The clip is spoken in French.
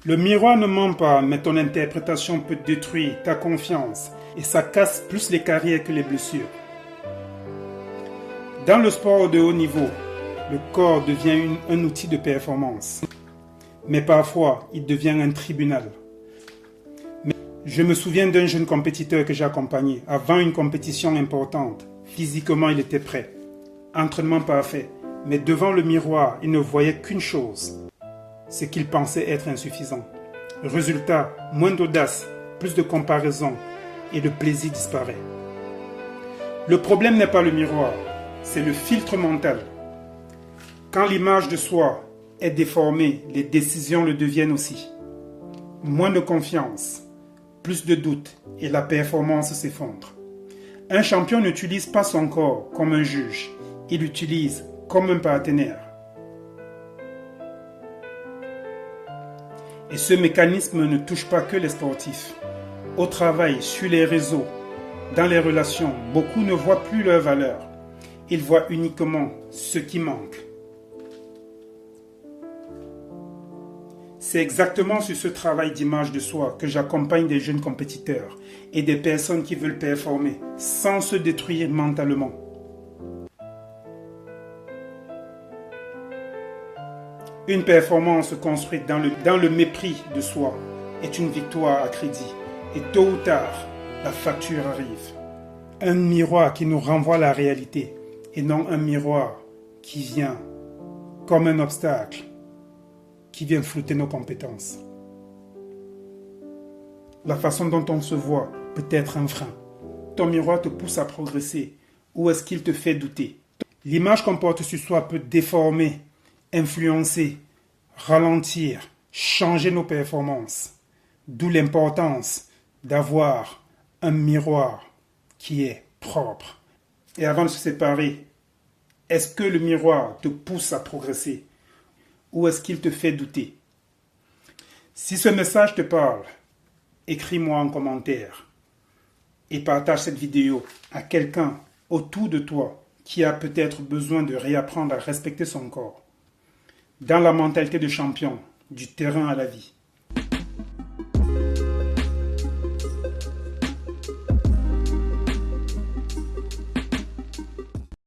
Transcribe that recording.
Le miroir ne ment pas, mais ton interprétation peut détruire ta confiance et ça casse plus les carrières que les blessures. Dans le sport de haut niveau, le corps devient un outil de performance. Mais parfois, il devient un tribunal. Je me souviens d'un jeune compétiteur que j'ai accompagné avant une compétition importante. Physiquement, il était prêt. Entraînement parfait. Mais devant le miroir, il ne voyait qu'une chose. C'est qu'il pensait être insuffisant. Résultat, moins d'audace, plus de comparaison et le plaisir disparaît. Le problème n'est pas le miroir, c'est le filtre mental. Quand l'image de soi est déformée, les décisions le deviennent aussi. Moins de confiance, plus de doute et la performance s'effondre. Un champion n'utilise pas son corps comme un juge, il l'utilise comme un partenaire. Et ce mécanisme ne touche pas que les sportifs. Au travail, sur les réseaux, dans les relations, beaucoup ne voient plus leur valeur. Ils voient uniquement ce qui manque. C'est exactement sur ce travail d'image de soi que j'accompagne des jeunes compétiteurs et des personnes qui veulent performer sans se détruire mentalement. Une performance construite dans le mépris de soi est une victoire à crédit. Et tôt ou tard, la facture arrive. Un miroir qui nous renvoie à la réalité et non un miroir qui vient comme un obstacle, qui vient flouter nos compétences. La façon dont on se voit peut être un frein. Ton miroir te pousse à progresser ou est-ce qu'il te fait douter? L'image qu'on porte sur soi peut déformer, influencer, ralentir, changer nos performances. D'où l'importance d'avoir un miroir qui est propre. Et avant de se séparer, est-ce que le miroir te pousse à progresser ou est-ce qu'il te fait douter? Si ce message te parle, écris-moi en commentaire et partage cette vidéo à quelqu'un autour de toi qui a peut-être besoin de réapprendre à respecter son corps. Dans la mentalité de champion, du terrain à la vie.